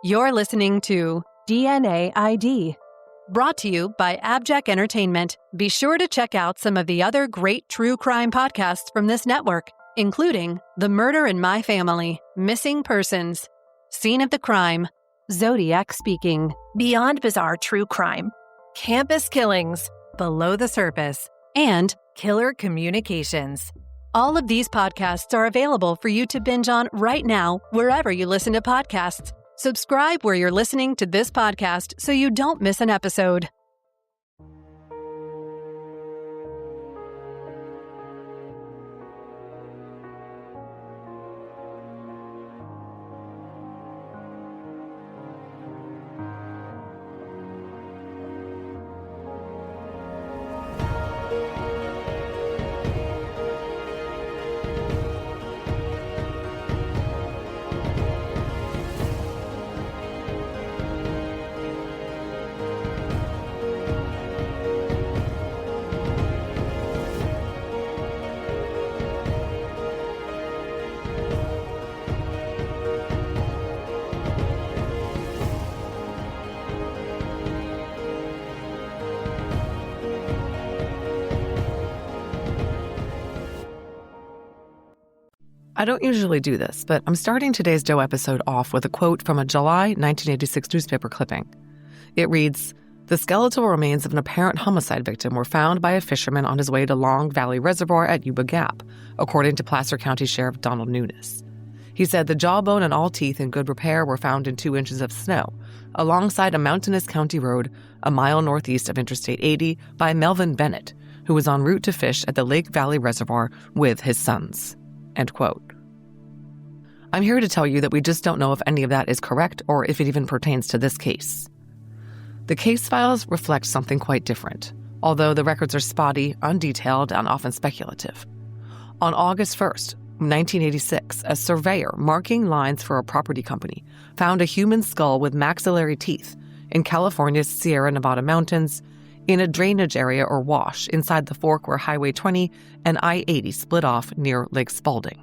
You're listening to DNA ID, brought to you by AbJack Entertainment. Be sure to check out some of the other great true crime podcasts from this network, including The Murder in My Family, Missing Persons, Scene of the Crime, Zodiac Speaking, Beyond Bizarre True Crime, Campus Killings, Below the Surface, and Killer Communications. All of these podcasts are available for you to binge on right now, wherever you listen to podcasts. Subscribe where you're listening to this podcast so you don't miss an episode. I don't usually do this, but I'm starting today's Doe episode off with a quote from a July 1986 newspaper clipping. It reads, "The skeletal remains of an apparent homicide victim were found by a fisherman on his way to Long Valley Reservoir at Yuba Gap, according to Placer County Sheriff Donald Nunes. He said the jawbone and all teeth in good repair were found in 2 inches of snow, alongside a mountainous county road a mile northeast of Interstate 80 by Melvin Bennett, who was en route to fish at the Lake Valley Reservoir with his sons." End quote. I'm here to tell you that we just don't know if any of that is correct or if it even pertains to this case. The case files reflect something quite different, although the records are spotty, undetailed, and often speculative. On August 1st, 1986, a surveyor marking lines for a property company found a human skull with maxillary teeth in California's Sierra Nevada mountains in a drainage area or wash inside the fork where Highway 20 and I-80 split off near Lake Spalding.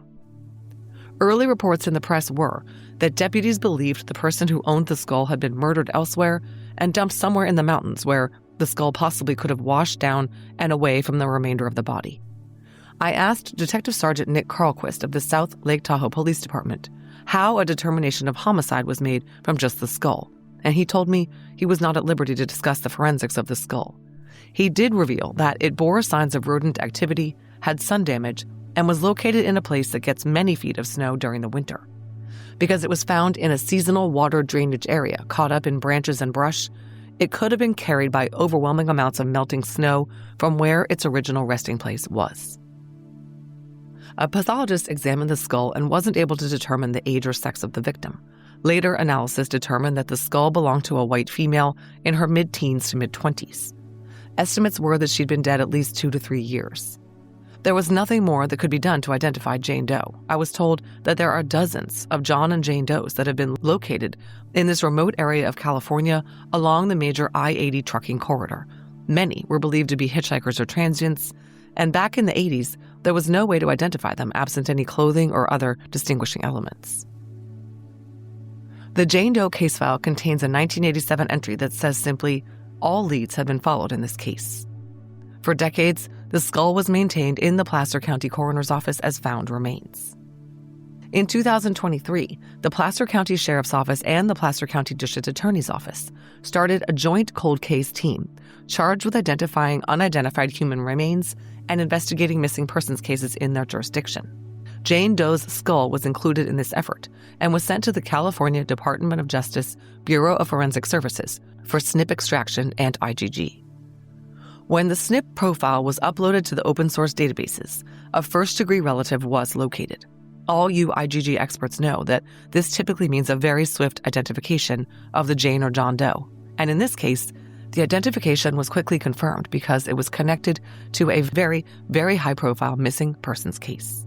Early reports in the press were that deputies believed the person who owned the skull had been murdered elsewhere and dumped somewhere in the mountains where the skull possibly could have washed down and away from the remainder of the body. I asked Detective Sergeant Nick Carlquist of the South Lake Tahoe Police Department how a determination of homicide was made from just the skull, and he told me he was not at liberty to discuss the forensics of the skull. He did reveal that it bore signs of rodent activity, had sun damage, and was located in a place that gets many feet of snow during the winter. Because it was found in a seasonal water drainage area caught up in branches and brush, it could have been carried by overwhelming amounts of melting snow from where its original resting place was. A pathologist examined the skull and wasn't able to determine the age or sex of the victim. Later analysis determined that the skull belonged to a white female in her mid-teens to mid-20s. Estimates were that she'd been dead at least 2 to 3 years. There was nothing more that could be done to identify Jane Doe. I was told that there are dozens of John and Jane Does that have been located in this remote area of California along the major I-80 trucking corridor. Many were believed to be hitchhikers or transients, and back in the 80s, there was no way to identify them absent any clothing or other distinguishing elements. The Jane Doe case file contains a 1987 entry that says simply, "All leads have been followed in this case." For decades, the skull was maintained in the Placer County Coroner's Office as found remains. In 2023, the Placer County Sheriff's Office and the Placer County District Attorney's Office started a joint cold case team charged with identifying unidentified human remains and investigating missing persons cases in their jurisdiction. Jane Doe's skull was included in this effort and was sent to the California Department of Justice Bureau of Forensic Services for SNP extraction and IgG. When the SNP profile was uploaded to the open-source databases, a first-degree relative was located. All you IgG experts know that this typically means a very swift identification of the Jane or John Doe. And in this case, the identification was quickly confirmed because it was connected to a very, very high-profile missing persons case.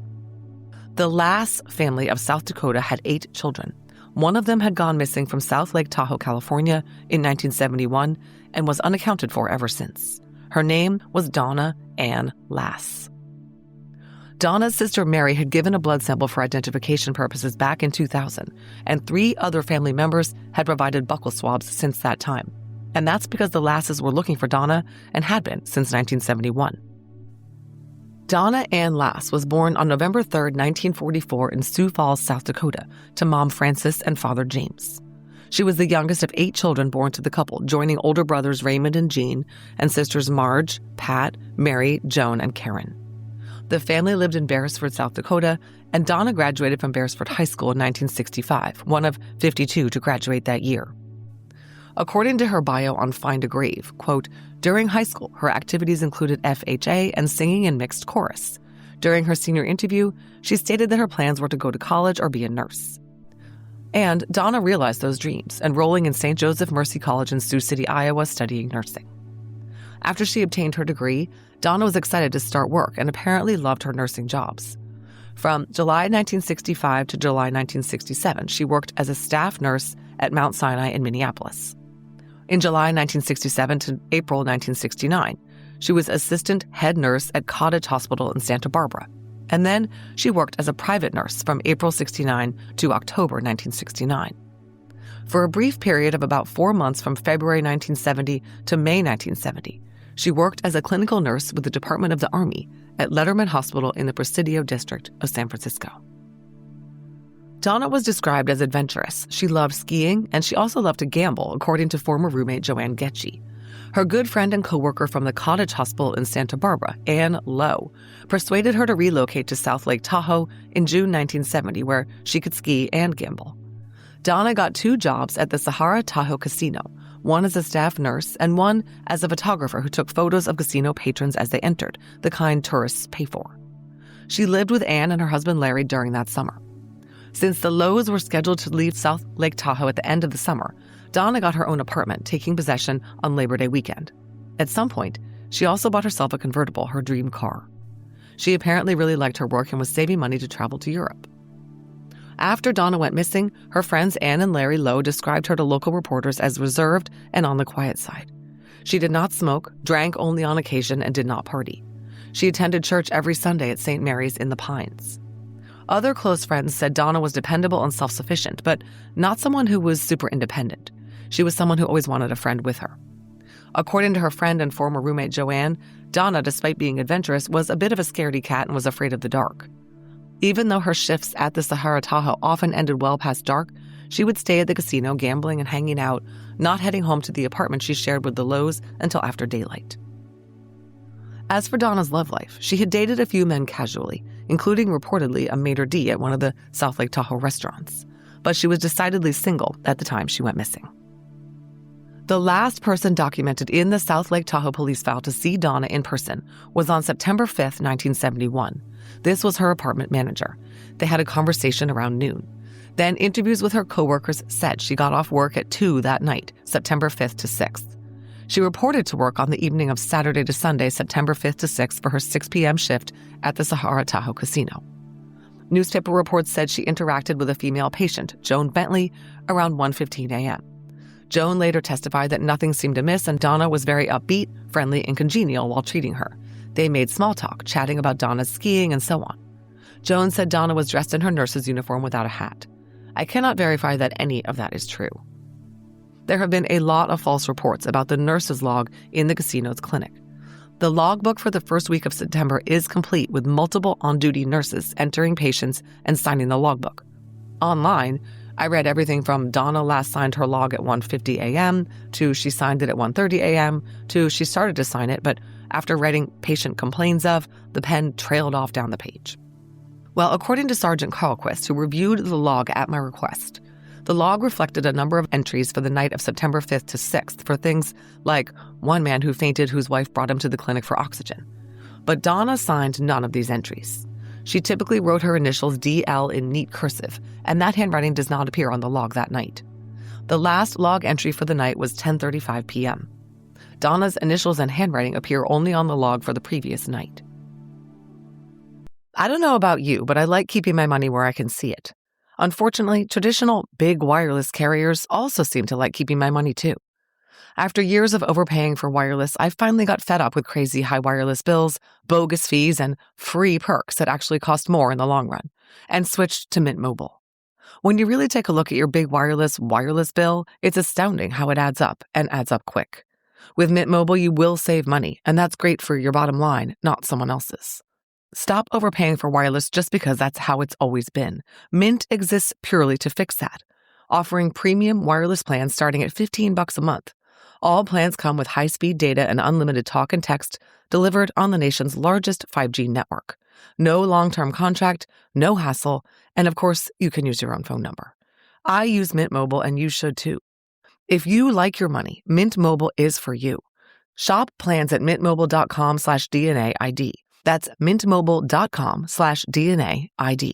The Lass family of South Dakota had 8 children. One of them had gone missing from South Lake Tahoe, California in 1971 and was unaccounted for ever since. Her name was Donna Ann Lass. Donna's sister Mary had given a blood sample for identification purposes back in 2000, and 3 other family members had provided buccal swabs since that time. And that's because the Lasses were looking for Donna and had been since 1971. Donna Ann Lass was born on November 3, 1944 in Sioux Falls, South Dakota, to Mom Frances and Father James. She was the youngest of 8 children born to the couple, joining older brothers Raymond and Jean, and sisters Marge, Pat, Mary, Joan, and Karen. The family lived in Beresford, South Dakota, and Donna graduated from Beresford High School in 1965, one of 52 to graduate that year. According to her bio on Find a Grave, quote, during high school, her activities included FHA and singing in mixed chorus. During her senior interview, she stated that her plans were to go to college or be a nurse. And Donna realized those dreams, enrolling in St. Joseph Mercy College in Sioux City, Iowa, studying nursing. After she obtained her degree, Donna was excited to start work and apparently loved her nursing jobs. From July 1965 to July 1967, she worked as a staff nurse at Mount Sinai in Minneapolis. In July 1967 to April 1969, she was assistant head nurse at Cottage Hospital in Santa Barbara. And then she worked as a private nurse from April 69 to October 1969. For a brief period of about 4 months from February 1970 to May 1970, she worked as a clinical nurse with the Department of the Army at Letterman Hospital in the Presidio district of San Francisco. Donna was described as adventurous. She loved skiing, and she also loved to gamble, according to former roommate Joanne Getchie. Her good friend and coworker from the Cottage Hospital in Santa Barbara, Ann Lowe, persuaded her to relocate to South Lake Tahoe in June 1970, where she could ski and gamble. Donna got 2 jobs at the Sahara Hotel Casino, one as a staff nurse and one as a photographer who took photos of casino patrons as they entered, the kind tourists pay for. She lived with Ann and her husband Larry during that summer. Since the Lowes were scheduled to leave South Lake Tahoe at the end of the summer, Donna got her own apartment, taking possession on Labor Day weekend. At some point, she also bought herself a convertible, her dream car. She apparently really liked her work and was saving money to travel to Europe. After Donna went missing, her friends Ann and Larry Lowe described her to local reporters as reserved and on the quiet side. She did not smoke, drank only on occasion, and did not party. She attended church every Sunday at St. Mary's in the Pines. Other close friends said Donna was dependable and self-sufficient, but not someone who was super independent. She was someone who always wanted a friend with her. According to her friend and former roommate Joanne, Donna, despite being adventurous, was a bit of a scaredy cat and was afraid of the dark. Even though her shifts at the Sahara Tahoe often ended well past dark, she would stay at the casino gambling and hanging out, not heading home to the apartment she shared with the Lowes until after daylight. As for Donna's love life, she had dated a few men casually, including reportedly a maitre d' at one of the South Lake Tahoe restaurants. But she was decidedly single at the time she went missing. The last person documented in the South Lake Tahoe police file to see Donna in person was on September 5, 1971. This was her apartment manager. They had a conversation around noon. Then interviews with her coworkers said she got off work at 2 that night, September 5th to 6th. She reported to work on the evening of Saturday to Sunday, September 5th to 6th for her 6 p.m. shift at the Sahara Hotel Casino. Newspaper reports said she interacted with a female patient, Joan Bentley, around 1:15 a.m. Joan later testified that nothing seemed amiss and Donna was very upbeat, friendly, and congenial while treating her. They made small talk, chatting about Donna's skiing and so on. Joan said Donna was dressed in her nurse's uniform without a hat. I cannot verify that any of that is true. There have been a lot of false reports about the nurse's log in the casino's clinic. The logbook for the first week of September is complete with multiple on-duty nurses entering patients and signing the logbook. Online, I read everything from Donna Lass signed her log at 1:50 a.m. to she signed it at 1:30 a.m. to she started to sign it, but after writing patient complains of, the pen trailed off down the page. Well, according to Sergeant Carlquist, who reviewed the log at my request, the log reflected a number of entries for the night of September 5th to 6th for things like one man who fainted whose wife brought him to the clinic for oxygen. But Donna signed none of these entries. She typically wrote her initials DL in neat cursive, and that handwriting does not appear on the log that night. The last log entry for the night was 10:35 p.m. Donna's initials and handwriting appear only on the log for the previous night. I don't know about you, but I like keeping my money where I can see it. Unfortunately, traditional big wireless carriers also seem to like keeping my money too. After years of overpaying for wireless, I finally got fed up with crazy high wireless bills, bogus fees, and free perks that actually cost more in the long run, and switched to Mint Mobile. When you really take a look at your big wireless bill, it's astounding how it adds up, and adds up quick. With Mint Mobile, you will save money, and that's great for your bottom line, not someone else's. Stop overpaying for wireless just because that's how it's always been. Mint exists purely to fix that, offering premium wireless plans starting at $15 a month. All plans come with high-speed data and unlimited talk and text delivered on the nation's largest 5G network. No long-term contract, no hassle, and of course, you can use your own phone number. I use Mint Mobile, and you should too. If you like your money, Mint Mobile is for you. Shop plans at mintmobile.com/DNAID. That's mintmobile.com/DNAID.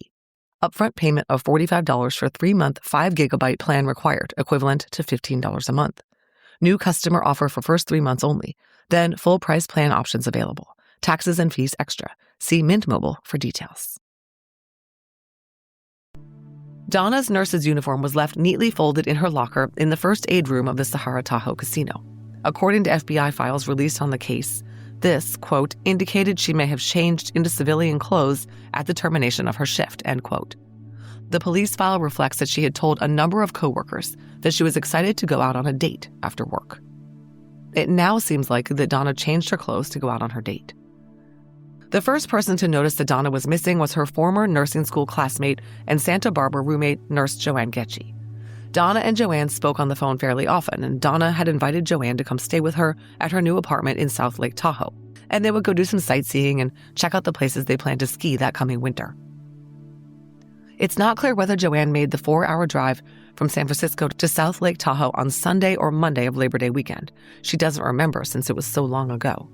Upfront payment of $45 for 3-month 5GB plan required, equivalent to $15 a month. New customer offer for first 3 months only. Then full price plan options available. Taxes and fees extra. See Mint Mobile for details. Donna's nurse's uniform was left neatly folded in her locker in the first aid room of the Sahara Tahoe Casino. According to FBI files released on the case, this, quote, indicated she may have changed into civilian clothes at the termination of her shift, end quote. The police file reflects that she had told a number of coworkers that she was excited to go out on a date after work. It now seems likely that Donna changed her clothes to go out on her date. The first person to notice that Donna was missing was her former nursing school classmate and Santa Barbara roommate, Nurse Joanne Getchie. Donna and Joanne spoke on the phone fairly often, and Donna had invited Joanne to come stay with her at her new apartment in South Lake Tahoe, and they would go do some sightseeing and check out the places they planned to ski that coming winter. It's not clear whether Joanne made the 4-hour drive from San Francisco to South Lake Tahoe on Sunday or Monday of Labor Day weekend. She doesn't remember since it was so long ago.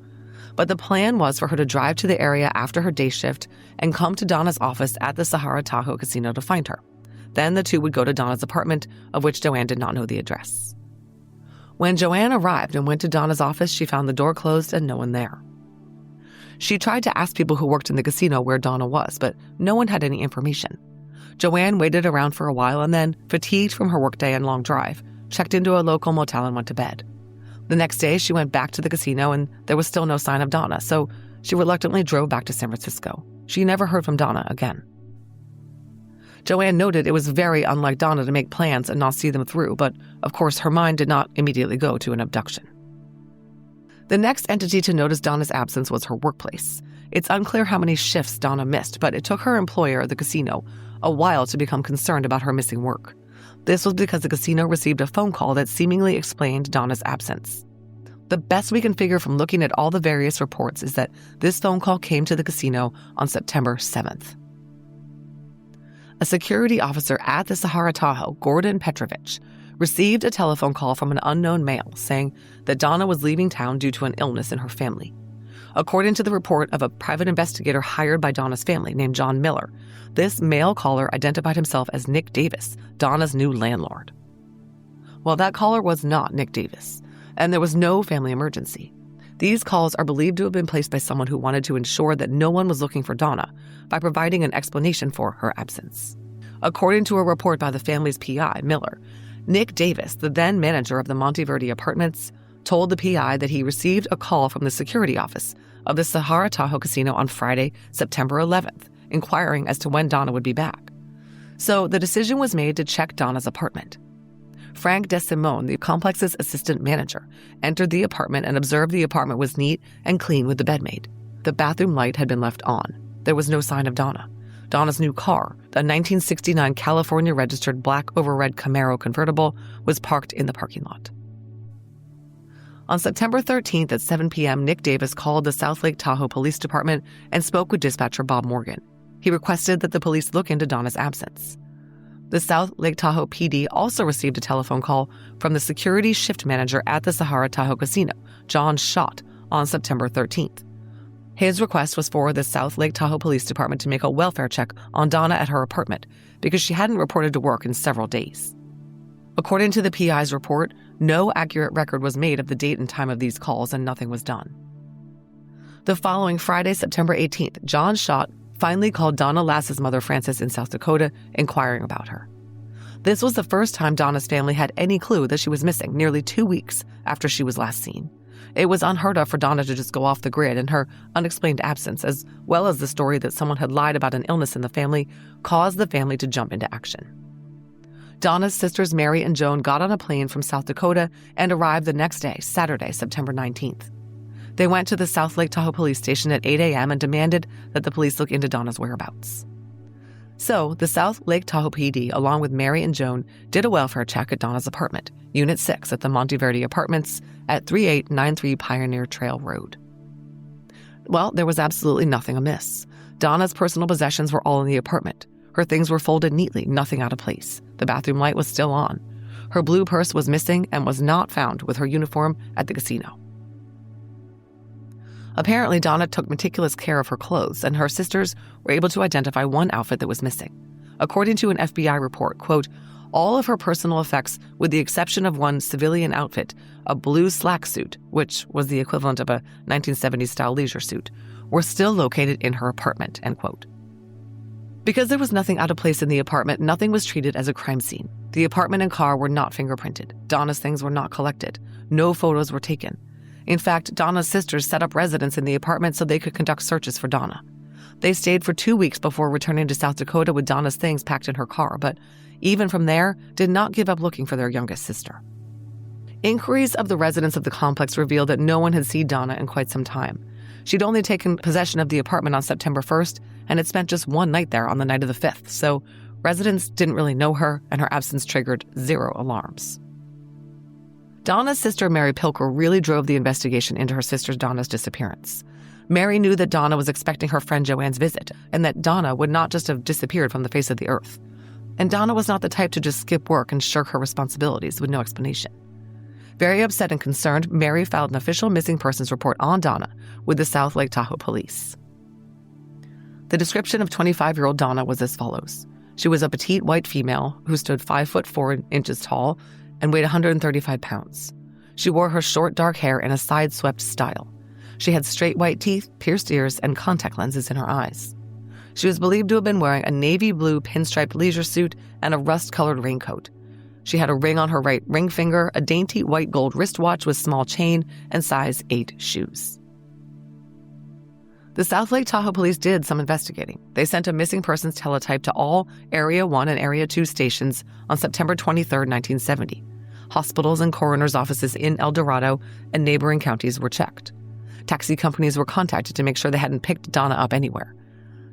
But the plan was for her to drive to the area after her day shift and come to Donna's office at the Sahara Tahoe Casino to find her. Then the two would go to Donna's apartment, of which Joanne did not know the address. When Joanne arrived and went to Donna's office, she found the door closed and no one there. She tried to ask people who worked in the casino where Donna was, but no one had any information. Joanne waited around for a while and then, fatigued from her workday and long drive, checked into a local motel and went to bed. The next day, she went back to the casino and there was still no sign of Donna, so she reluctantly drove back to San Francisco. She never heard from Donna again. Joanne noted it was very unlike Donna to make plans and not see them through, but of course her mind did not immediately go to an abduction. The next entity to notice Donna's absence was her workplace. It's unclear how many shifts Donna missed, but it took her employer, the casino, a while to become concerned about her missing work. This was because the casino received a phone call that seemingly explained Donna's absence. The best we can figure from looking at all the various reports is that this phone call came to the casino on September 7th. A security officer at the Sahara Tahoe, Gordon Petrovich, received a telephone call from an unknown male saying that Donna was leaving town due to an illness in her family. According to the report of a private investigator hired by Donna's family named John Miller, this male caller identified himself as Nick Davis, Donna's new landlord. Well, that caller was not Nick Davis, and there was no family emergency. These calls are believed to have been placed by someone who wanted to ensure that no one was looking for Donna by providing an explanation for her absence. According to a report by the family's PI, Miller, Nick Davis, the then manager of the Monteverde Apartments, told the PI that he received a call from the security office of the Sahara Tahoe Casino on Friday, September 11th, inquiring as to when Donna would be back. So the decision was made to check Donna's apartment. Frank DeSimone, the complex's assistant manager, entered the apartment and observed the apartment was neat and clean with the bed made. The bathroom light had been left on. There was no sign of Donna. Donna's new car, the 1969 California-registered black over red Camaro convertible, was parked in the parking lot. On September 13th at 7 p.m., Nick Davis called the South Lake Tahoe Police Department and spoke with dispatcher Bob Morgan. He requested that the police look into Donna's absence. The South Lake Tahoe PD also received a telephone call from the security shift manager at the Sahara Tahoe Casino, John Schott, on September 13th. His request was for the South Lake Tahoe Police Department to make a welfare check on Donna at her apartment because she hadn't reported to work in several days. According to the PI's report, no accurate record was made of the date and time of these calls and nothing was done. The following Friday, September 18th, John Schott finally called Donna Lass's mother, Frances, in South Dakota, inquiring about her. This was the first time Donna's family had any clue that she was missing, nearly 2 weeks after she was last seen. It was unheard of for Donna to just go off the grid, and her unexplained absence, as well as the story that someone had lied about an illness in the family, caused the family to jump into action. Donna's sisters Mary and Joan got on a plane from South Dakota and arrived the next day, Saturday, September 19th. They went to the South Lake Tahoe police station at 8 a.m. and demanded that the police look into Donna's whereabouts. So, the South Lake Tahoe PD, along with Mary and Joan, did a welfare check at Donna's apartment, Unit 6 at the Monteverde Apartments at 3893 Pioneer Trail Road. Well, there was absolutely nothing amiss. Donna's personal possessions were all in the apartment. Her things were folded neatly, nothing out of place. The bathroom light was still on. Her blue purse was missing and was not found with her uniform at the casino. Apparently, Donna took meticulous care of her clothes, and her sisters were able to identify one outfit that was missing. According to an FBI report, quote, all of her personal effects, with the exception of one civilian outfit, a blue slack suit, which was the equivalent of a 1970s-style leisure suit, were still located in her apartment, end quote. Because there was nothing out of place in the apartment, nothing was treated as a crime scene. The apartment and car were not fingerprinted. Donna's things were not collected. No photos were taken. In fact, Donna's sisters set up residence in the apartment so they could conduct searches for Donna. They stayed for 2 weeks before returning to South Dakota with Donna's things packed in her car, but even from there, did not give up looking for their youngest sister. Inquiries of the residents of the complex revealed that no one had seen Donna in quite some time. She'd only taken possession of the apartment on September 1st and had spent just one night there on the night of the 5th, so residents didn't really know her, and her absence triggered 0 alarms. Donna's sister Mary Pilker really drove the investigation into her sister Donna's disappearance. Mary knew that Donna was expecting her friend Joanne's visit, and that Donna would not just have disappeared from the face of the earth. And Donna was not the type to just skip work and shirk her responsibilities with no explanation. Very upset and concerned, Mary filed an official missing persons report on Donna with the South Lake Tahoe police. The description of 25-year-old Donna was as follows. She was a petite white female who stood 5 foot 4 inches tall and weighed 135 pounds. She wore her short dark hair in a side-swept style. She had straight white teeth, pierced ears, and contact lenses in her eyes. She was believed to have been wearing a navy blue pinstriped leisure suit and a rust-colored raincoat. She had a ring on her right ring finger, a dainty white gold wristwatch with small chain, and size 8 shoes. The South Lake Tahoe police did some investigating. They sent a missing persons teletype to all Area 1 and Area 2 stations on September 23, 1970. Hospitals and coroner's offices in El Dorado and neighboring counties were checked. Taxi companies were contacted to make sure they hadn't picked Donna up anywhere.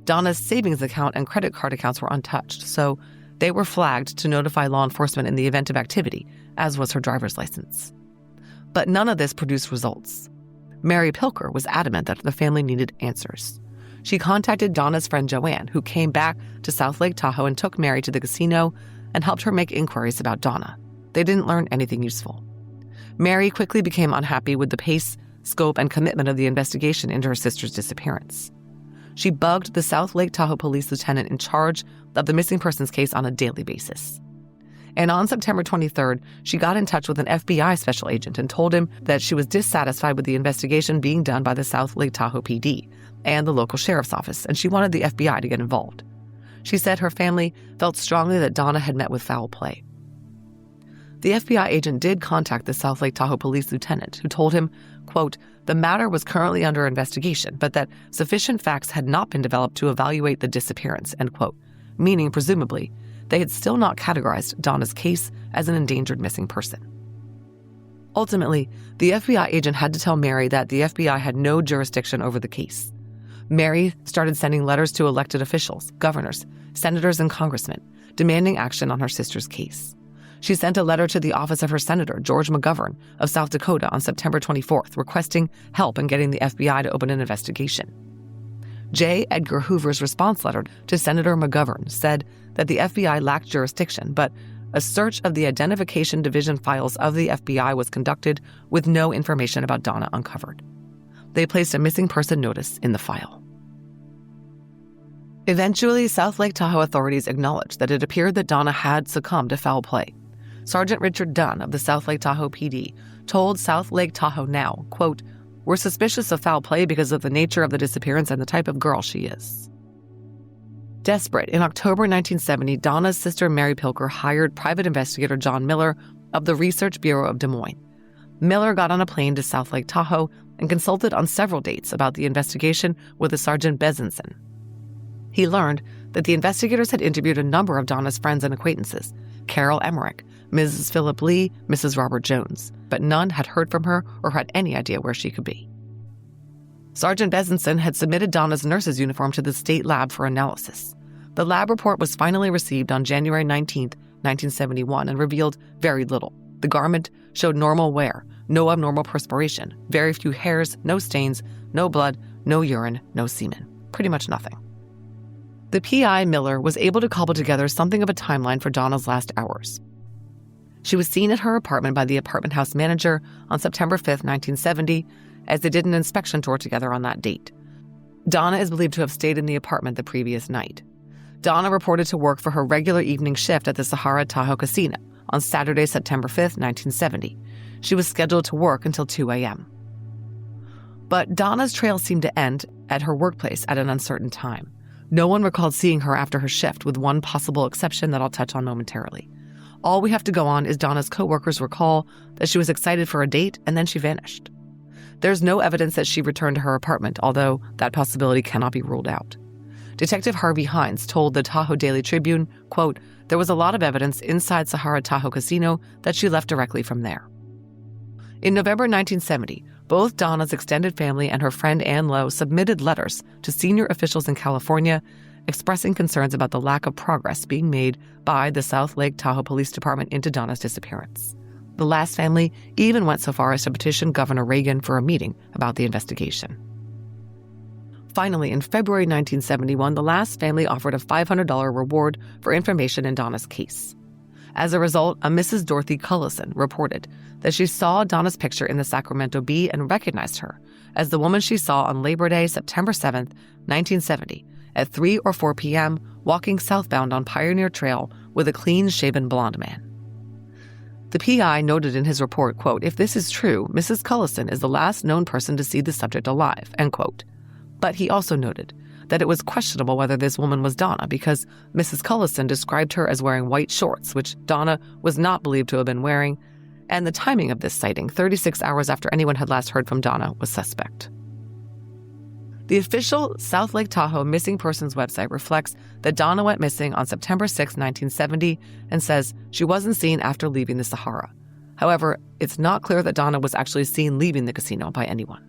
Donna's savings account and credit card accounts were untouched, so they were flagged to notify law enforcement in the event of activity, as was her driver's license. But none of this produced results. Mary Pilker was adamant that the family needed answers. She contacted Donna's friend Joanne, who came back to South Lake Tahoe and took Mary to the casino and helped her make inquiries about Donna. They didn't learn anything useful. Mary quickly became unhappy with the pace, scope, and commitment of the investigation into her sister's disappearance. She bugged the South Lake Tahoe police lieutenant in charge of the missing persons case on a daily basis. And on September 23rd, she got in touch with an FBI special agent and told him that she was dissatisfied with the investigation being done by the South Lake Tahoe PD and the local sheriff's office, and she wanted the FBI to get involved. She said her family felt strongly that Donna had met with foul play. The FBI agent did contact the South Lake Tahoe police lieutenant, who told him, quote, the matter was currently under investigation, but that sufficient facts had not been developed to evaluate the disappearance, end quote, meaning, presumably, they had still not categorized Donna's case as an endangered missing person. Ultimately, the FBI agent had to tell Mary that the FBI had no jurisdiction over the case. Mary started sending letters to elected officials, governors, senators, and congressmen, demanding action on her sister's case. She sent a letter to the office of her senator, George McGovern of South Dakota, on September 24th, requesting help in getting the FBI to open an investigation. J. Edgar Hoover's response letter to Senator McGovern said that the FBI lacked jurisdiction, but a search of the Identification Division files of the FBI was conducted with no information about Donna uncovered. They placed a missing person notice in the file. Eventually, South Lake Tahoe authorities acknowledged that it appeared that Donna had succumbed to foul play. Sergeant Richard Dunn of the South Lake Tahoe PD told South Lake Tahoe Now, quote, we're suspicious of foul play because of the nature of the disappearance and the type of girl she is. Desperate, in October 1970, Donna's sister Mary Pilker hired private investigator John Miller of the Research Bureau of Des Moines. Miller got on a plane to South Lake Tahoe and consulted on several dates about the investigation with a Sergeant Bezenson. He learned that the investigators had interviewed a number of Donna's friends and acquaintances, Carol Emmerich, Mrs. Philip Lee, Mrs. Robert Jones, but none had heard from her or had any idea where she could be. Sergeant Bezenson had submitted Donna's nurse's uniform to the state lab for analysis. The lab report was finally received on January 19, 1971, and revealed very little. The garment showed normal wear, no abnormal perspiration, very few hairs, no stains, no blood, no urine, no semen. Pretty much nothing. The PI, Miller, was able to cobble together something of a timeline for Donna's last hours. She was seen at her apartment by the apartment house manager on September 5, 1970, as they did an inspection tour together on that date. Donna is believed to have stayed in the apartment the previous night. Donna reported to work for her regular evening shift at the Sahara Hotel Casino on Saturday, September 5, 1970. She was scheduled to work until 2 a.m. But Donna's trail seemed to end at her workplace at an uncertain time. No one recalled seeing her after her shift, with one possible exception that I'll touch on momentarily. All we have to go on is Donna's coworkers recall that she was excited for a date and then she vanished. There's no evidence that she returned to her apartment, although that possibility cannot be ruled out. Detective Harvey Hines told the Tahoe Daily Tribune, quote, "There was a lot of evidence inside Sahara Hotel Casino that she left directly from there." In November 1970, both Donna's extended family and her friend Ann Lowe submitted letters to senior officials in California expressing concerns about the lack of progress being made by the South Lake Tahoe Police Department into Donna's disappearance. The Lass family even went so far as to petition Governor Reagan for a meeting about the investigation. Finally, in February 1971, the Lass family offered a $500 reward for information in Donna's case. As a result, a Mrs. Dorothy Cullison reported that she saw Donna's picture in the Sacramento Bee and recognized her as the woman she saw on Labor Day, September 7, 1970, at 3 or 4 p.m., walking southbound on Pioneer Trail with a clean-shaven blonde man. The PI noted in his report, quote, "If this is true, Mrs. Cullison is the last known person to see the subject alive," end quote. But he also noted that it was questionable whether this woman was Donna because Mrs. Cullison described her as wearing white shorts, which Donna was not believed to have been wearing, and the timing of this sighting, 36 hours after anyone had last heard from Donna, was suspect. The official South Lake Tahoe missing persons website reflects that Donna went missing on September 6, 1970, and says she wasn't seen after leaving the Sahara. However, it's not clear that Donna was actually seen leaving the casino by anyone.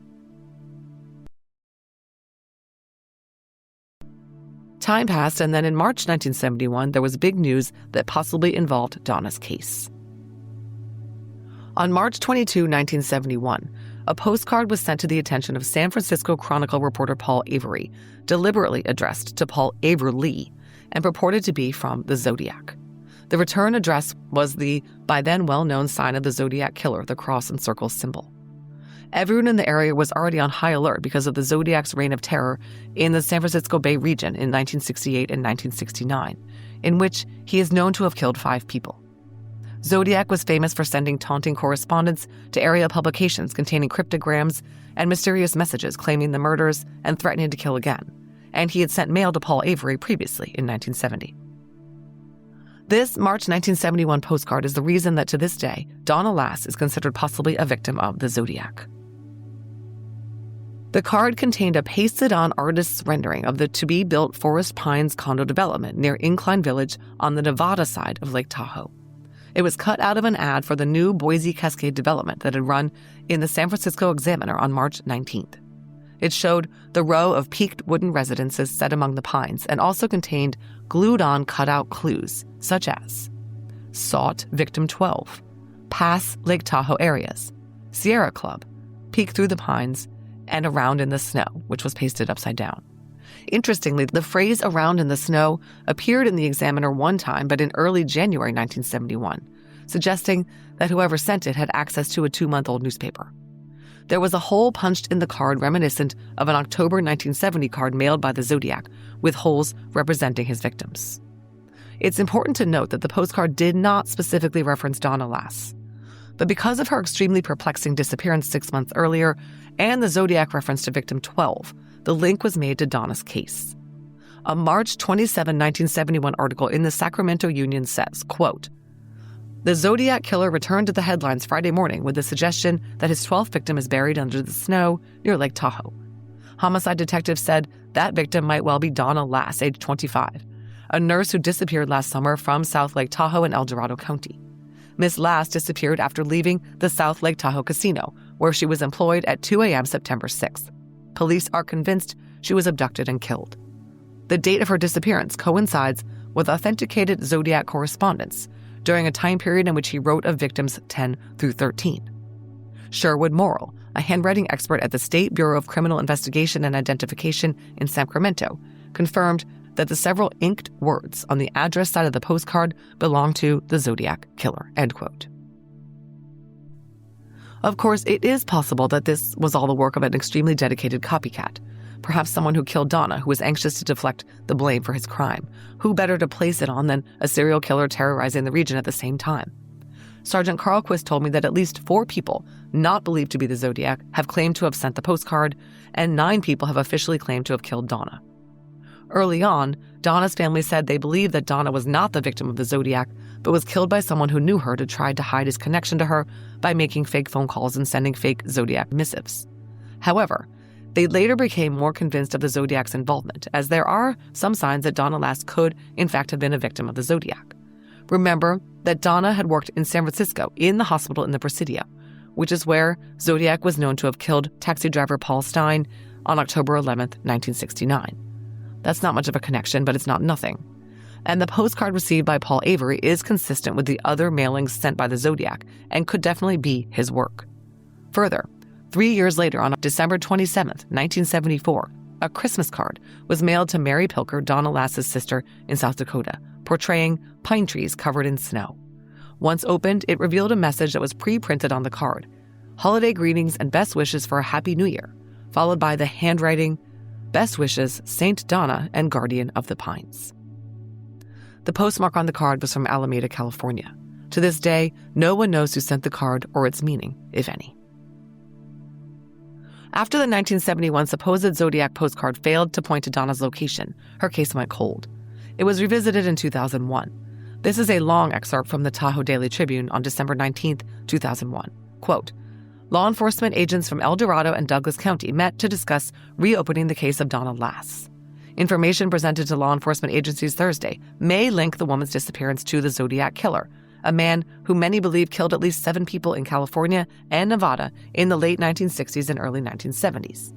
Time passed, and then in March 1971, there was big news that possibly involved Donna's case. On March 22, 1971, a postcard was sent to the attention of San Francisco Chronicle reporter Paul Avery, deliberately addressed to Paul Averly, and purported to be from the Zodiac. The return address was the, by then well-known sign of the Zodiac killer, the cross and circle symbol. Everyone in the area was already on high alert because of the Zodiac's reign of terror in the San Francisco Bay region in 1968 and 1969, in which he is known to have killed 5 people. Zodiac was famous for sending taunting correspondence to area publications containing cryptograms and mysterious messages claiming the murders and threatening to kill again, and he had sent mail to Paul Avery previously in 1970. This March 1971 postcard is the reason that to this day, Donna Lass is considered possibly a victim of the Zodiac. The card contained a pasted-on artist's rendering of the to-be-built Forest Pines condo development near Incline Village on the Nevada side of Lake Tahoe. It was cut out of an ad for the new Boise Cascade development that had run in the San Francisco Examiner on March 19th. It showed the row of peaked wooden residences set among the pines and also contained glued-on cutout clues, such as Sought Victim 12, Pass Lake Tahoe areas, Sierra Club, Peek through the pines, and Around in the Snow, which was pasted upside down. Interestingly, the phrase "around in the snow" appeared in the Examiner one time, but in early January 1971, suggesting that whoever sent it had access to a 2-month-old newspaper. There was a hole punched in the card reminiscent of an October 1970 card mailed by the Zodiac, with holes representing his victims. It's important to note that the postcard did not specifically reference Donna Lass. But because of her extremely perplexing disappearance 6 months earlier and the Zodiac reference to victim 12, the link was made to Donna's case. A March 27, 1971 article in the Sacramento Union says, quote, "The Zodiac killer returned to the headlines Friday morning with the suggestion that his 12th victim is buried under the snow near Lake Tahoe. Homicide detectives said that victim might well be Donna Lass, age 25, a nurse who disappeared last summer from South Lake Tahoe in El Dorado County. Miss Lass disappeared after leaving the South Lake Tahoe Casino, where she was employed at 2 a.m. September 6th. Police are convinced she was abducted and killed. The date of her disappearance coincides with authenticated Zodiac correspondence during a time period in which he wrote of victims 10 through 13. Sherwood Morrill, a handwriting expert at the State Bureau of Criminal Investigation and Identification in Sacramento, confirmed that the several inked words on the address side of the postcard belonged to the Zodiac killer," end quote. Of course, it is possible that this was all the work of an extremely dedicated copycat, perhaps someone who killed Donna, who was anxious to deflect the blame for his crime. Who better to place it on than a serial killer terrorizing the region at the same time? Sergeant Carlquist told me that at least 4 people, not believed to be the Zodiac, have claimed to have sent the postcard, and 9 people have officially claimed to have killed Donna. Early on, Donna's family said they believed that Donna was not the victim of the Zodiac, but was killed by someone who knew her to try to hide his connection to her by making fake phone calls and sending fake Zodiac missives. However, they later became more convinced of the Zodiac's involvement, as there are some signs that Donna Lass could, in fact, have been a victim of the Zodiac. Remember that Donna had worked in San Francisco in the hospital in the Presidio, which is where Zodiac was known to have killed taxi driver Paul Stein on October 11, 1969. That's not much of a connection, but it's not nothing. And the postcard received by Paul Avery is consistent with the other mailings sent by the Zodiac and could definitely be his work. Further, 3 years later, on December 27, 1974, a Christmas card was mailed to Mary Pilker, Donna Lass's sister in South Dakota, portraying pine trees covered in snow. Once opened, it revealed a message that was pre-printed on the card: "Holiday greetings and best wishes for a happy new year," followed by the handwriting, "Best wishes, Saint Donna and Guardian of the Pines." The postmark on the card was from Alameda, California. To this day, no one knows who sent the card or its meaning, if any. After the 1971 supposed Zodiac postcard failed to point to Donna's location, her case went cold. It was revisited in 2001. This is a long excerpt from the Tahoe Daily Tribune on December 19, 2001. Quote, "Law enforcement agents from El Dorado and Douglas County met to discuss reopening the case of Donna Lass. Information presented to law enforcement agencies Thursday may link the woman's disappearance to the Zodiac killer, a man who many believe killed at least 7 people in California and Nevada in the late 1960s and early 1970s.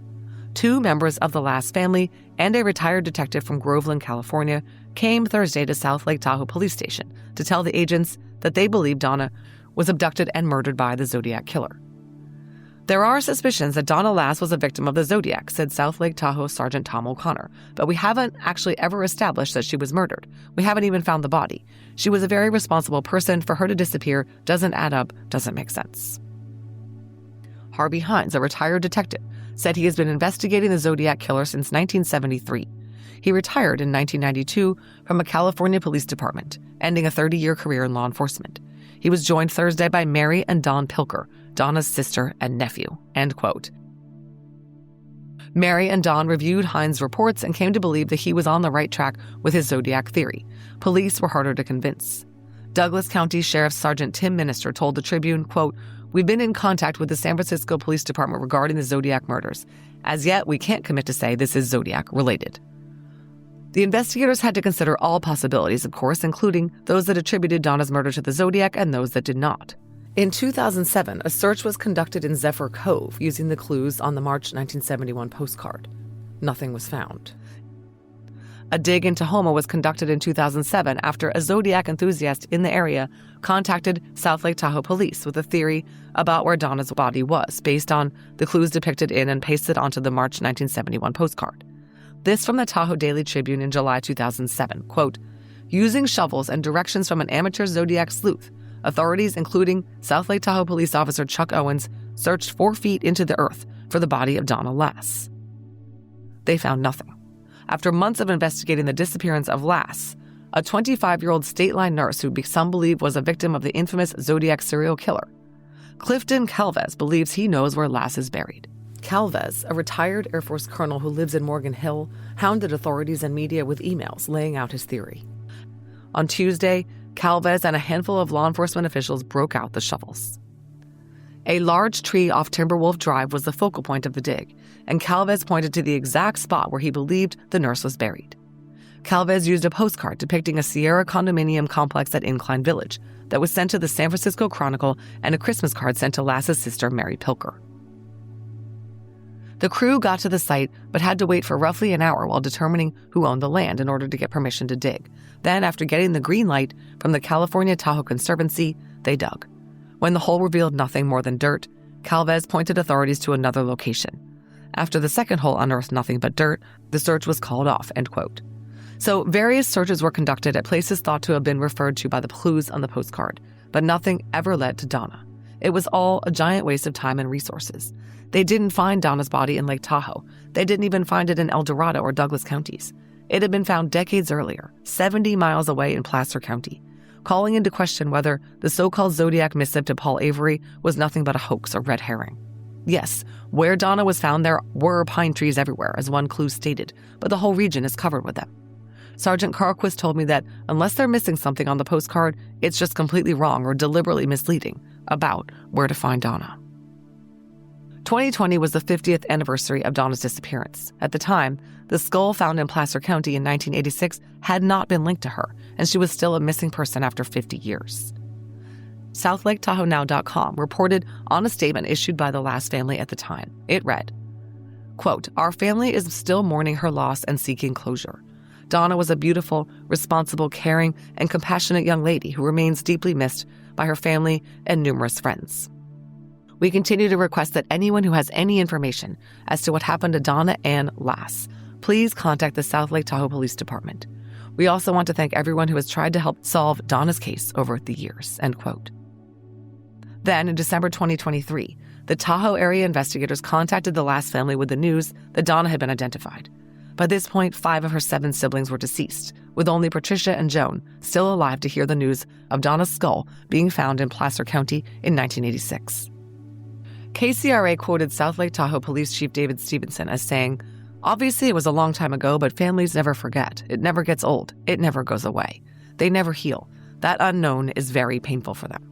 2 members of the Lass family and a retired detective from Groveland, California, came Thursday to South Lake Tahoe Police Station to tell the agents that they believe Donna was abducted and murdered by the Zodiac killer. There are suspicions that Donna Lass was a victim of the Zodiac," said South Lake Tahoe Sergeant Tom O'Connor, "but we haven't actually ever established that she was murdered. We haven't even found the body. She was a very responsible person. For her to disappear doesn't add up, doesn't make sense." Harvey Hines, a retired detective, said he has been investigating the Zodiac killer since 1973. He retired in 1992 from a California police department, ending a 30-year career in law enforcement. He was joined Thursday by Mary and Don Pilker, Donna's sister and nephew, end quote. Mary and Don reviewed Hines' reports and came to believe that he was on the right track with his Zodiac theory. Police were harder to convince. Douglas County Sheriff Sergeant Tim Minister told the Tribune, quote, "We've been in contact with the San Francisco Police Department regarding the Zodiac murders. As yet, we can't commit to say this is Zodiac related." The investigators had to consider all possibilities, of course, including those that attributed Donna's murder to the Zodiac and those that did not. In 2007, a search was conducted in Zephyr Cove using the clues on the March 1971 postcard. Nothing was found. A dig in Tahoma was conducted in 2007 after a Zodiac enthusiast in the area contacted South Lake Tahoe police with a theory about where Donna's body was, based on the clues depicted in and pasted onto the March 1971 postcard. This from the Tahoe Daily Tribune in July 2007, quote, "Using shovels and directions from an amateur Zodiac sleuth, authorities, including South Lake Tahoe police officer Chuck Owens, searched 4 feet into the earth for the body of Donna Lass. They found nothing. After months of investigating the disappearance of Lass, a 25-year-old state-line nurse who some believe was a victim of the infamous Zodiac serial killer, Clifton Calvez believes he knows where Lass is buried. Calvez, a retired Air Force colonel who lives in Morgan Hill, hounded authorities and media with emails laying out his theory. On Tuesday, Calvez and a handful of law enforcement officials broke out the shovels. A large tree off Timberwolf Drive was the focal point of the dig, and Calvez pointed to the exact spot where he believed the nurse was buried. Calvez used a postcard depicting a Sierra condominium complex at Incline Village that was sent to the San Francisco Chronicle and a Christmas card sent to Lass's sister, Mary Pilker. The crew got to the site but had to wait for roughly an hour while determining who owned the land in order to get permission to dig. Then, after getting the green light from the California Tahoe Conservancy, they dug. When the hole revealed nothing more than dirt, Calvez pointed authorities to another location. After the second hole unearthed nothing but dirt, the search was called off, end quote. So various searches were conducted at places thought to have been referred to by the clues on the postcard, but nothing ever led to Donna. It was all a giant waste of time and resources. They didn't find Donna's body in Lake Tahoe. They didn't even find it in El Dorado or Douglas counties. It had been found decades earlier, 70 miles away in Placer County, calling into question whether the so-called Zodiac missive to Paul Avery was nothing but a hoax or red herring. Yes, where Donna was found there were pine trees everywhere, as one clue stated, but the whole region is covered with them. Sergeant Carlquist told me that unless they're missing something on the postcard, it's just completely wrong or deliberately misleading about where to find Donna. 2020 was the 50th anniversary of Donna's disappearance. At the time, the skull found in Placer County in 1986 had not been linked to her, and she was still a missing person after 50 years. SouthLakeTahoeNow.com reported on a statement issued by the Lass family at the time. It read, quote, "Our family is still mourning her loss and seeking closure. Donna was a beautiful, responsible, caring, and compassionate young lady who remains deeply missed by her family and numerous friends. We continue to request that anyone who has any information as to what happened to Donna Ann Lass, please contact the South Lake Tahoe Police Department. We also want to thank everyone who has tried to help solve Donna's case over the years," end quote. Then, in December 2023, the Tahoe area investigators contacted the Lass family with the news that Donna had been identified. By this point, 5 of her 7 siblings were deceased, with only Patricia and Joan still alive to hear the news of Donna's skull being found in Placer County in 1986. KCRA quoted South Lake Tahoe Police Chief David Stevenson as saying, "Obviously, it was a long time ago, but families never forget. It never gets old. It never goes away. They never heal. That unknown is very painful for them."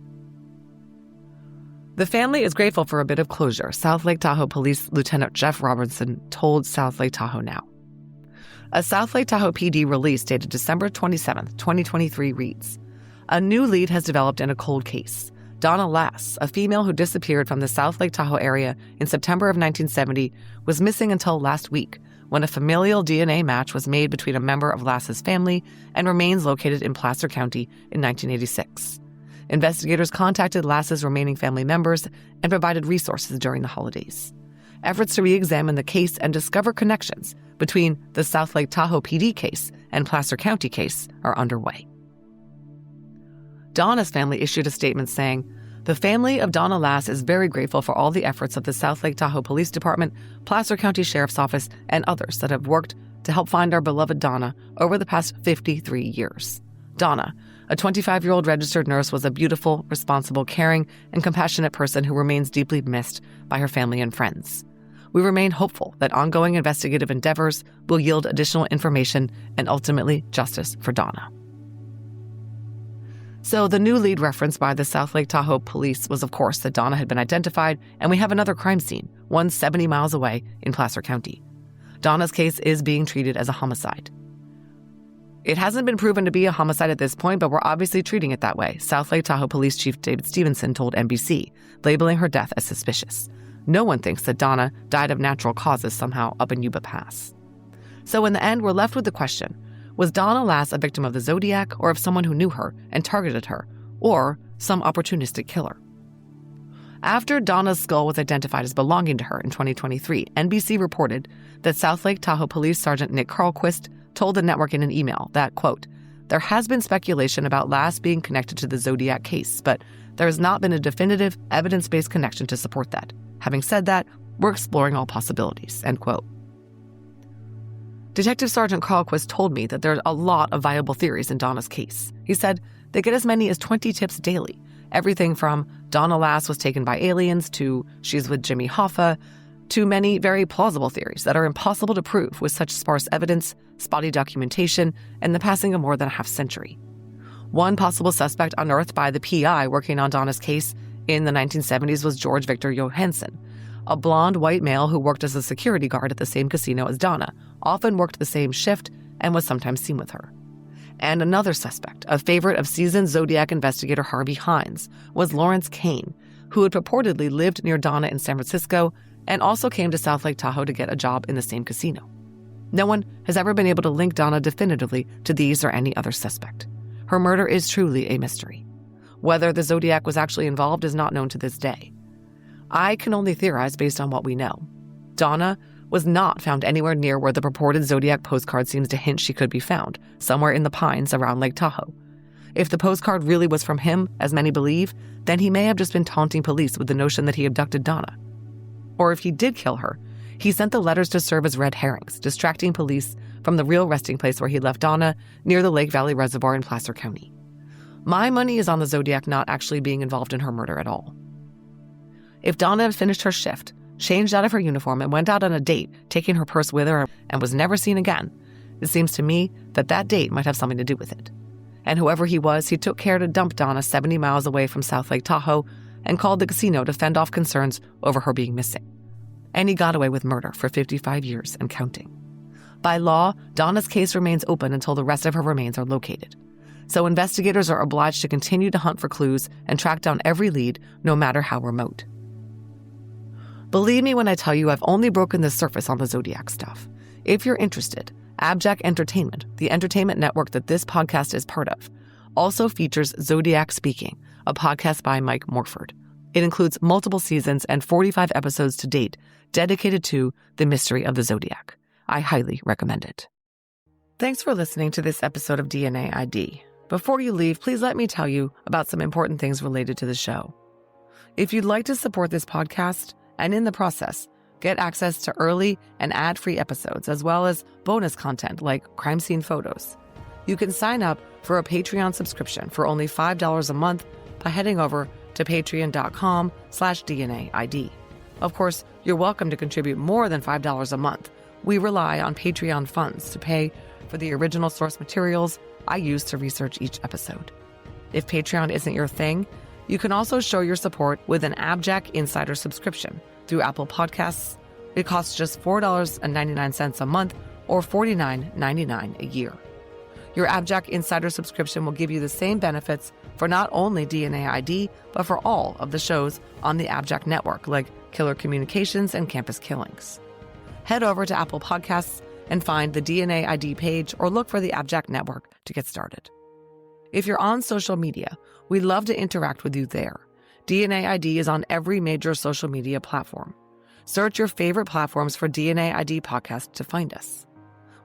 The family is grateful for a bit of closure, South Lake Tahoe Police Lieutenant Jeff Robertson told South Lake Tahoe Now. A South Lake Tahoe PD release dated December 27, 2023 reads, "A new lead has developed in a cold case. Donna Lass, a female who disappeared from the South Lake Tahoe area in September of 1970, was missing until last week when a familial DNA match was made between a member of Lass's family and remains located in Placer County in 1986. Investigators contacted Lass's remaining family members and provided resources during the holidays. Efforts to re-examine the case and discover connections between the South Lake Tahoe PD case and Placer County case are underway." Donna's family issued a statement saying, "The family of Donna Lass is very grateful for all the efforts of the South Lake Tahoe Police Department, Placer County Sheriff's Office, and others that have worked to help find our beloved Donna over the past 53 years. Donna, a 25-year-old registered nurse, was a beautiful, responsible, caring, and compassionate person who remains deeply missed by her family and friends. We remain hopeful that ongoing investigative endeavors will yield additional information and ultimately justice for Donna." So the new lead referenced by the South Lake Tahoe police was, of course, that Donna had been identified, and we have another crime scene, one 70 miles away in Placer County. Donna's case is being treated as a homicide. It hasn't been proven to be a homicide at this point, but we're obviously treating it that way, South Lake Tahoe Police Chief David Stevenson told NBC, labeling her death as suspicious. No one thinks that Donna died of natural causes somehow up in Yuba Pass. So in the end, we're left with the question, was Donna Lass a victim of the Zodiac or of someone who knew her and targeted her, or some opportunistic killer? After Donna's skull was identified as belonging to her in 2023, NBC reported that South Lake Tahoe Police Sergeant Nick Carlquist told the network in an email that, quote, "There has been speculation about Lass being connected to the Zodiac case, but there has not been a definitive, evidence-based connection to support that. Having said that, we're exploring all possibilities," end quote. Detective Sergeant Carlquist told me that there's a lot of viable theories in Donna's case. He said they get as many as 20 tips daily. Everything from Donna Lass was taken by aliens to she's with Jimmy Hoffa, to many very plausible theories that are impossible to prove with such sparse evidence, spotty documentation, and the passing of more than a half-century. One possible suspect unearthed by the PI working on Donna's case in the 1970s was George Victor Johansson, a blonde white male who worked as a security guard at the same casino as Donna, often worked the same shift, and was sometimes seen with her. And another suspect, a favorite of seasoned Zodiac investigator Harvey Hines, was Lawrence Kane, who had purportedly lived near Donna in San Francisco and also came to South Lake Tahoe to get a job in the same casino. No one has ever been able to link Donna definitively to these or any other suspect. Her murder is truly a mystery. Whether the Zodiac was actually involved is not known to this day. I can only theorize based on what we know. Donna was not found anywhere near where the purported Zodiac postcard seems to hint she could be found, somewhere in the pines around Lake Tahoe. If the postcard really was from him, as many believe, then he may have just been taunting police with the notion that he abducted Donna. Or if he did kill her, he sent the letters to serve as red herrings, distracting police from the real resting place where he left Donna near the Lake Valley Reservoir in Placer County. My money is on the Zodiac not actually being involved in her murder at all. If Donna had finished her shift, changed out of her uniform, and went out on a date, taking her purse with her, and was never seen again, it seems to me that that date might have something to do with it. And whoever he was, he took care to dump Donna 70 miles away from South Lake Tahoe and called the casino to fend off concerns over her being missing. And he got away with murder for 55 years and counting. By law, Donna's case remains open until the rest of her remains are located. So investigators are obliged to continue to hunt for clues and track down every lead, no matter how remote. Believe me when I tell you I've only broken the surface on the Zodiac stuff. If you're interested, AbJack Entertainment, the entertainment network that this podcast is part of, also features Zodiac Speaking, a podcast by Mike Morford. It includes multiple seasons and 45 episodes to date dedicated to the mystery of the Zodiac. I highly recommend it. Thanks for listening to this episode of DNA ID. Before you leave, please let me tell you about some important things related to the show. If you'd like to support this podcast, and in the process, get access to early and ad-free episodes, as well as bonus content like crime scene photos, you can sign up for a Patreon subscription for only $5 a month by heading over to patreon.com/DNAID. Of course, you're welcome to contribute more than $5 a month. We rely on Patreon funds to pay for the original source materials I use to research each episode. If Patreon isn't your thing, you can also show your support with an AbJack Insider subscription through Apple Podcasts. It costs just $4.99 a month or $49.99 a year. Your AbJack Insider subscription will give you the same benefits for not only DNA ID, but for all of the shows on the AbJack network, like Killer Communications and Campus Killings. Head over to Apple Podcasts and find the DNA ID page or look for the AbJack network to get started. If you're on social media, we'd love to interact with you there. DNA ID is on every major social media platform. Search your favorite platforms for DNA ID podcast to find us.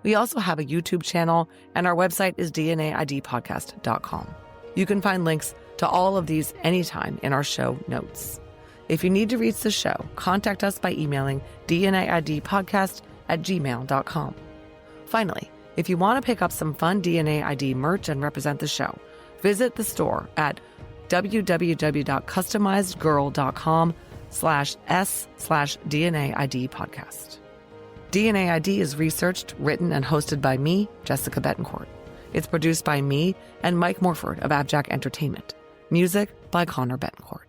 We also have a YouTube channel, and our website is dnaidpodcast.com. You can find links to all of these anytime in our show notes. If you need to reach the show, contact us by emailing dnaidpodcast@gmail.com. Finally, if you want to pick up some fun DNA ID merch and represent the show, visit the store at www.customizedgirl.com/s/DNA ID podcast. DNA ID is researched, written, and hosted by me, Jessica Betancourt. It's produced by me and Mike Morford of AbJack Entertainment. Music by Connor Betancourt.